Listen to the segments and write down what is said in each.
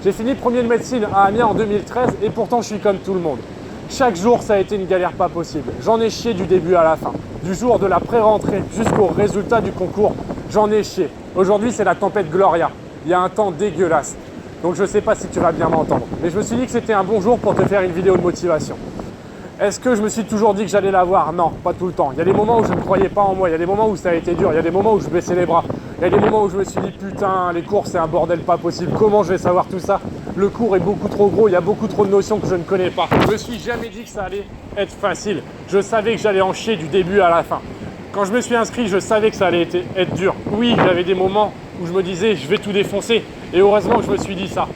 J'ai fini premier de médecine à Amiens en 2013 et pourtant je suis comme tout le monde. Chaque jour, ça a été une galère pas possible. J'en ai chié du début à la fin. Du jour de la pré-rentrée jusqu'au résultat du concours, j'en ai chié. Aujourd'hui, c'est la tempête Gloria. Il y a un temps dégueulasse. Donc je ne sais pas si tu vas bien m'entendre. Mais je me suis dit que c'était un bon jour pour te faire une vidéo de motivation. Est-ce que je me suis toujours dit que j'allais l'avoir? Non, pas tout le temps. Il y a des moments où je ne croyais pas en moi. Il y a des moments où ça a été dur. Il y a des moments où je baissais les bras. Il y a des moments où je me suis dit putain, les cours c'est un bordel pas possible. Comment je vais savoir tout ça? Le cours est beaucoup trop gros. Il y a beaucoup trop de notions que je ne connais pas. Je me suis jamais dit que ça allait être facile. Je savais que j'allais en chier du début à la fin. Quand je me suis inscrit, je savais que ça allait être dur. Oui, j'avais des moments où je me disais je vais tout défoncer. Et heureusement que je me suis dit ça.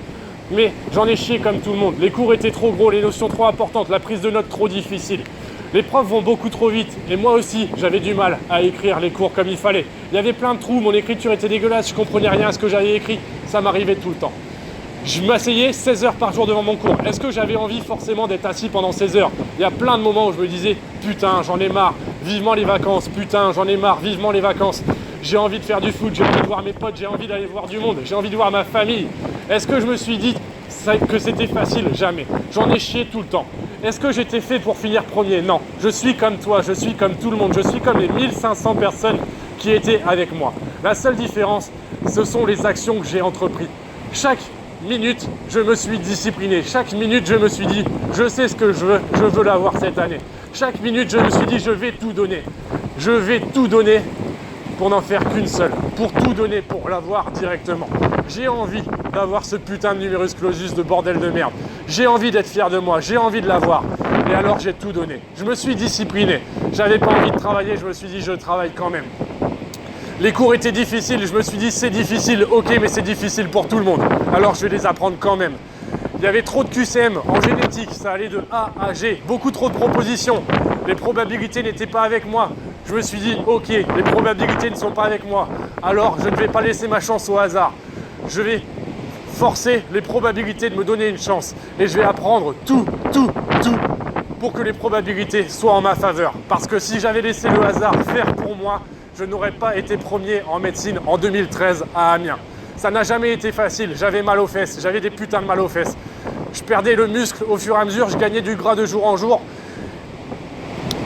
Mais j'en ai chié comme tout le monde. Les cours étaient trop gros, les notions trop importantes, la prise de notes trop difficile. Les profs vont beaucoup trop vite. Et moi aussi, j'avais du mal à écrire les cours comme il fallait. Il y avait plein de trous, mon écriture était dégueulasse, je comprenais rien à ce que j'avais écrit. Ça m'arrivait tout le temps. Je m'asseyais 16 heures par jour devant mon cours. Est-ce que j'avais envie forcément d'être assis pendant 16 heures? Il y a plein de moments où je me disais putain, j'en ai marre, vivement les vacances. Putain, j'en ai marre, vivement les vacances. J'ai envie de faire du foot, j'ai envie de voir mes potes, j'ai envie d'aller voir du monde, j'ai envie de voir ma famille. Est-ce que je me suis dit que c'était facile? Jamais. J'en ai chié tout le temps. Est-ce que j'étais fait pour finir premier? Non. Je suis comme toi, je suis comme tout le monde, je suis comme les 1500 personnes qui étaient avec moi. La seule différence, ce sont les actions que j'ai entreprises. Chaque minute, je me suis discipliné. Chaque minute, je me suis dit, je sais ce que je veux l'avoir cette année. Chaque minute, je me suis dit, je vais tout donner. Je vais tout donner pour n'en faire qu'une seule, pour tout donner, pour l'avoir directement. J'ai envie d'avoir ce putain de numerus clausus de bordel de merde. J'ai envie d'être fier de moi, j'ai envie de l'avoir. Et alors j'ai tout donné. Je me suis discipliné. J'avais pas envie de travailler, je me suis dit je travaille quand même. Les cours étaient difficiles, je me suis dit c'est difficile, ok mais c'est difficile pour tout le monde. Alors je vais les apprendre quand même. Il y avait trop de QCM en génétique, ça allait de A à G, beaucoup trop de propositions. Les probabilités n'étaient pas avec moi. Je me suis dit, ok, les probabilités ne sont pas avec moi. Alors, je ne vais pas laisser ma chance au hasard. Je vais forcer les probabilités de me donner une chance. Et je vais apprendre tout pour que les probabilités soient en ma faveur. Parce que si j'avais laissé le hasard faire pour moi, je n'aurais pas été premier en médecine en 2013 à Amiens. Ça n'a jamais été facile. J'avais mal aux fesses. J'avais des putains de mal aux fesses. Je perdais le muscle au fur et à mesure. Je gagnais du gras de jour en jour.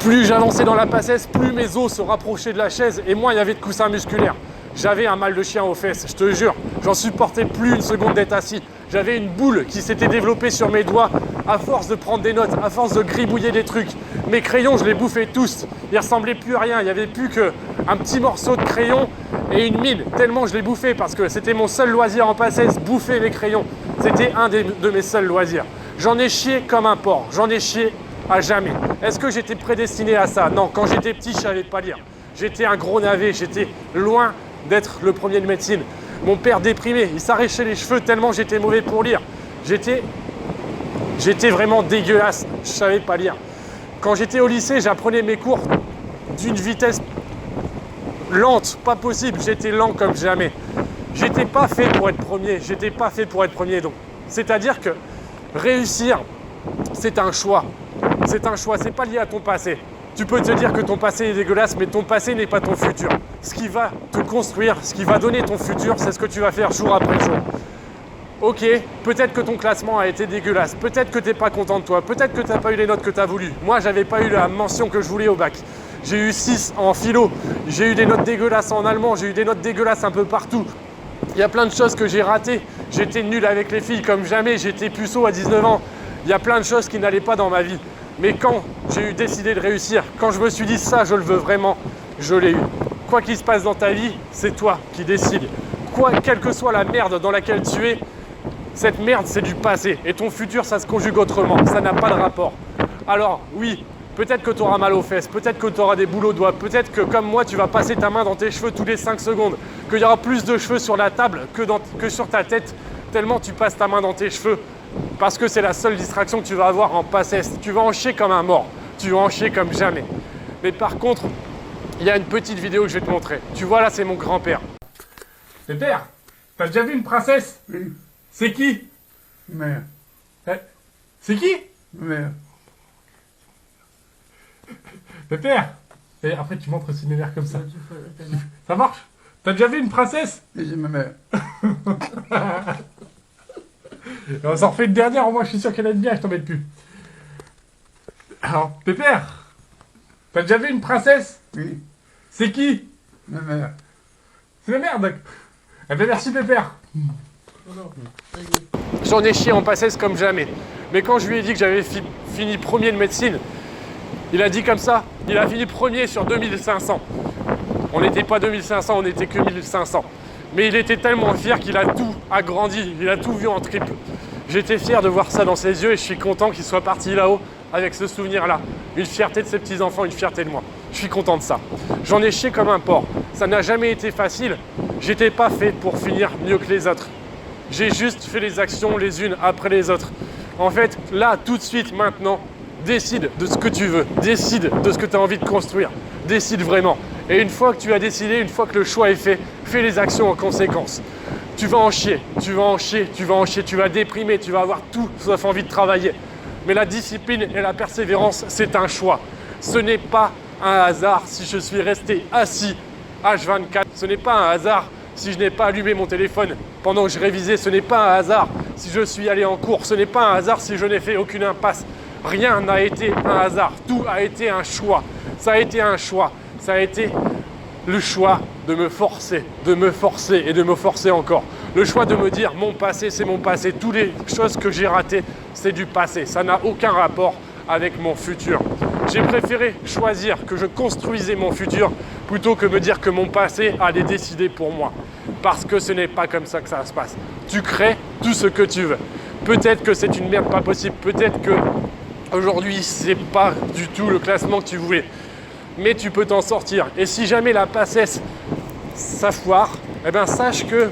Plus j'avançais dans la passesse, plus mes os se rapprochaient de la chaise et moins il y avait de coussins musculaires. J'avais un mal de chien aux fesses, je te jure. J'en supportais plus une seconde d'être assis. J'avais une boule qui s'était développée sur mes doigts à force de prendre des notes, à force de gribouiller des trucs. Mes crayons, je les bouffais tous. Ils ressemblaient plus à rien. Il n'y avait plus qu'un petit morceau de crayon et une mine. Tellement je les bouffais parce que c'était mon seul loisir en passesse, bouffer mes crayons. C'était un de mes seuls loisirs. J'en ai chié comme un porc. J'en ai chié à jamais. Est-ce que j'étais prédestiné à ça? Non, quand j'étais petit, je savais pas lire. J'étais un gros navet, j'étais loin d'être le premier de médecine. Mon père déprimé, il s'arrachait les cheveux tellement j'étais mauvais pour lire. J'étais vraiment dégueulasse, je savais pas lire. Quand j'étais au lycée, j'apprenais mes cours d'une vitesse lente, pas possible. J'étais lent comme jamais. J'étais pas fait pour être premier, j'étais pas fait pour être premier. Donc, c'est-à-dire que réussir, c'est un choix. C'est un choix, c'est pas lié à ton passé. Tu peux te dire que ton passé est dégueulasse, mais ton passé n'est pas ton futur. Ce qui va te construire, ce qui va donner ton futur, c'est ce que tu vas faire jour après jour. Ok, peut-être que ton classement a été dégueulasse, peut-être que tu n'es pas content de toi, peut-être que tu n'as pas eu les notes que tu as voulu. Moi, j'avais pas eu la mention que je voulais au bac. J'ai eu 6 en philo, j'ai eu des notes dégueulasses en allemand, j'ai eu des notes dégueulasses un peu partout. Il y a plein de choses que j'ai ratées. J'étais nul avec les filles comme jamais, j'étais puceau à 19 ans. Il y a plein de choses qui n'allaient pas dans ma vie. Mais quand j'ai eu décidé de réussir, quand je me suis dit ça, je le veux vraiment, je l'ai eu. Quoi qu'il se passe dans ta vie, c'est toi qui décides. Quelle que soit la merde dans laquelle tu es, cette merde, c'est du passé. Et ton futur, ça se conjugue autrement. Ça n'a pas de rapport. Alors, oui, peut-être que tu auras mal aux fesses, peut-être que tu auras des boules aux doigts, peut-être que comme moi, tu vas passer ta main dans tes cheveux tous les 5 secondes, qu'il y aura plus de cheveux sur la table que sur ta tête, tellement tu passes ta main dans tes cheveux. Parce que c'est la seule distraction que tu vas avoir en passesse. Tu vas en chier comme un mort. Tu vas en chier comme jamais. Mais par contre, il y a une petite vidéo que je vais te montrer. Tu vois là, c'est mon grand-père. Pépère, t'as déjà vu une princesse? Oui. C'est qui? Mère. C'est qui? Mère. Pépère. Et après tu montres aussi mes mères comme ça. Ça marche? T'as déjà vu une princesse? Et j'ai ma mère. Et on s'en refait une dernière, au moins je suis sûr qu'elle aime bien, je t'embête plus. Alors, Pépère, t'as déjà vu une princesse? Oui, C'est qui? ma mère. C'est ma mère, d'accord. Eh ben merci Pépère. J'en ai chié en passesse comme jamais. Mais quand je lui ai dit que j'avais fini premier de médecine, il a dit comme ça, il a fini premier sur 2500. On n'était pas 2500, on n'était que 1500. Mais il était tellement fier qu'il a tout agrandi, il a tout vu en triple. J'étais fier de voir ça dans ses yeux et je suis content qu'il soit parti là-haut avec ce souvenir-là. Une fierté de ses petits-enfants, une fierté de moi. Je suis content de ça. J'en ai chié comme un porc. Ça n'a jamais été facile. J'étais pas fait pour finir mieux que les autres. J'ai juste fait les actions les unes après les autres. En fait, là, tout de suite, maintenant, décide de ce que tu veux. Décide de ce que tu as envie de construire. Décide vraiment. Et une fois que tu as décidé, une fois que le choix est fait, fais les actions en conséquence. Tu vas en chier, tu vas en chier, tu vas en chier, tu vas déprimer, tu vas avoir tout sauf envie de travailler. Mais la discipline et la persévérance, c'est un choix. Ce n'est pas un hasard si je suis resté assis H24. Ce n'est pas un hasard si je n'ai pas allumé mon téléphone pendant que je révisais. Ce n'est pas un hasard si je suis allé en cours. Ce n'est pas un hasard si je n'ai fait aucune impasse. Rien n'a été un hasard. Tout a été un choix. Ça a été un choix. Ça a été le choix de me forcer et de me forcer encore. Le choix de me dire mon passé, c'est mon passé. Toutes les choses que j'ai ratées, c'est du passé. Ça n'a aucun rapport avec mon futur. J'ai préféré choisir que je construisais mon futur plutôt que me dire que mon passé allait décider pour moi. Parce que ce n'est pas comme ça que ça se passe. Tu crées tout ce que tu veux. Peut-être que c'est une merde pas possible. Peut-être que aujourd'hui, c'est pas du tout le classement que tu voulais. Mais tu peux t'en sortir. Et si jamais la passesse, ça foire, eh bien sache que,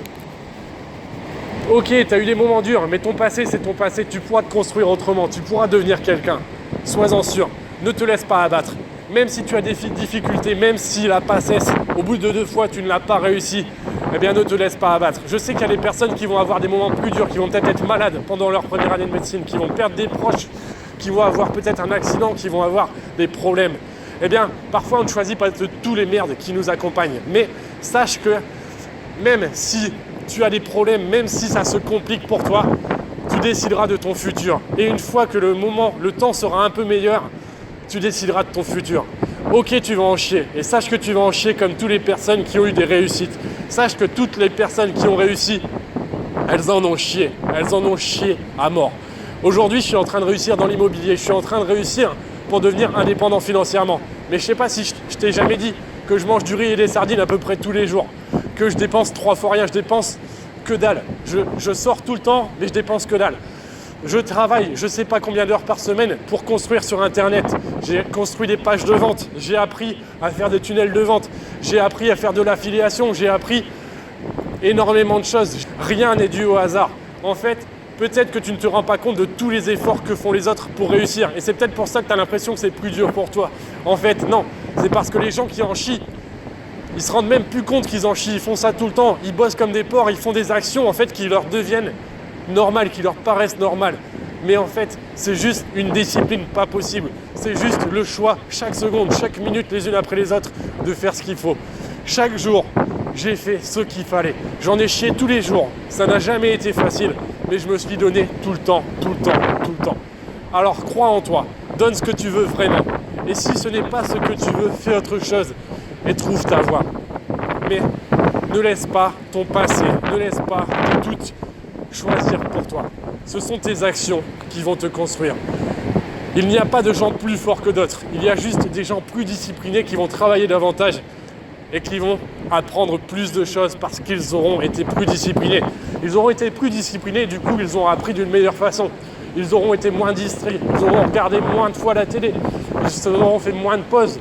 ok, tu as eu des moments durs, mais ton passé, c'est ton passé. Tu pourras te construire autrement. Tu pourras devenir quelqu'un. Sois-en sûr. Ne te laisse pas abattre. Même si tu as des difficultés, même si la passesse, au bout de 2 fois, tu ne l'as pas réussi, eh bien ne te laisse pas abattre. Je sais qu'il y a des personnes qui vont avoir des moments plus durs, qui vont peut-être être malades pendant leur première année de médecine, qui vont perdre des proches, qui vont avoir peut-être un accident, qui vont avoir des problèmes. Eh bien, parfois on ne choisit pas de tous les merdes qui nous accompagnent. Mais sache que même si tu as des problèmes, même si ça se complique pour toi, tu décideras de ton futur. Et une fois que le temps sera un peu meilleur, tu décideras de ton futur. Ok, tu vas en chier. Et sache que tu vas en chier comme toutes les personnes qui ont eu des réussites. Sache que toutes les personnes qui ont réussi, elles en ont chié. Elles en ont chié à mort. Aujourd'hui, je suis en train de réussir dans l'immobilier. Je suis en train de réussir pour devenir indépendant financièrement. Mais je ne sais pas si je t'ai jamais dit que je mange du riz et des sardines à peu près tous les jours. Que je dépense 3 fois rien. Je dépense que dalle. Je sors tout le temps, mais je dépense que dalle. Je travaille, je ne sais pas combien d'heures par semaine pour construire sur Internet. J'ai construit des pages de vente, j'ai appris à faire des tunnels de vente, j'ai appris à faire de l'affiliation, j'ai appris énormément de choses. Rien n'est dû au hasard. En fait, peut-être que tu ne te rends pas compte de tous les efforts que font les autres pour réussir. Et c'est peut-être pour ça que tu as l'impression que c'est plus dur pour toi. En fait, non. C'est parce que les gens qui en chient, ils se rendent même plus compte qu'ils en chient. Ils font ça tout le temps. Ils bossent comme des porcs, ils font des actions en fait qui leur deviennent normales, qui leur paraissent normales. Mais en fait, c'est juste une discipline pas possible. C'est juste le choix, chaque seconde, chaque minute, les unes après les autres, de faire ce qu'il faut. Chaque jour, j'ai fait ce qu'il fallait. J'en ai chié tous les jours. Ça n'a jamais été facile, mais je me suis donné tout le temps, tout le temps, tout le temps. Alors crois en toi, donne ce que tu veux vraiment. Et si ce n'est pas ce que tu veux, fais autre chose et trouve ta voie. Mais ne laisse pas ton passé, ne laisse pas tout choisir pour toi. Ce sont tes actions qui vont te construire. Il n'y a pas de gens plus forts que d'autres. Il y a juste des gens plus disciplinés qui vont travailler davantage et qui vont apprendre plus de choses parce qu'ils auront été plus disciplinés. Ils auront été plus disciplinés, du coup ils ont appris d'une meilleure façon. Ils auront été moins distraits, ils auront regardé moins de fois la télé, ils auront fait moins de pauses,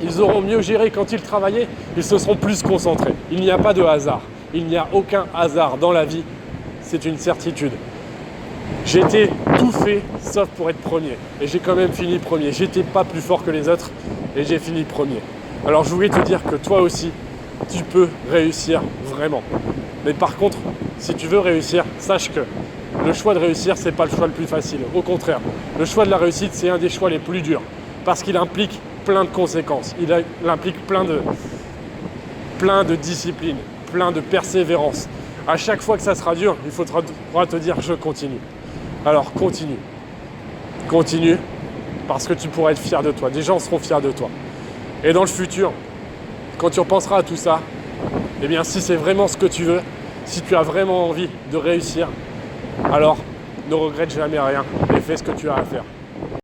ils auront mieux géré quand ils travaillaient, ils se seront plus concentrés. Il n'y a pas de hasard, il n'y a aucun hasard dans la vie, c'est une certitude. J'étais tout fait sauf pour être premier et j'ai quand même fini premier. J'étais pas plus fort que les autres et j'ai fini premier. Alors je voulais te dire que toi aussi, tu peux réussir vraiment. Mais par contre, si tu veux réussir, sache que le choix de réussir, c'est pas le choix le plus facile. Au contraire, le choix de la réussite, c'est un des choix les plus durs parce qu'il implique plein de conséquences. Il implique plein de discipline, plein de persévérance. À chaque fois que ça sera dur, il faudra te dire je continue. Alors continue. Continue parce que tu pourras être fier de toi. Des gens seront fiers de toi. Et dans le futur, quand tu repenseras à tout ça, eh bien si c'est vraiment ce que tu veux, si tu as vraiment envie de réussir, alors ne regrette jamais rien et fais ce que tu as à faire.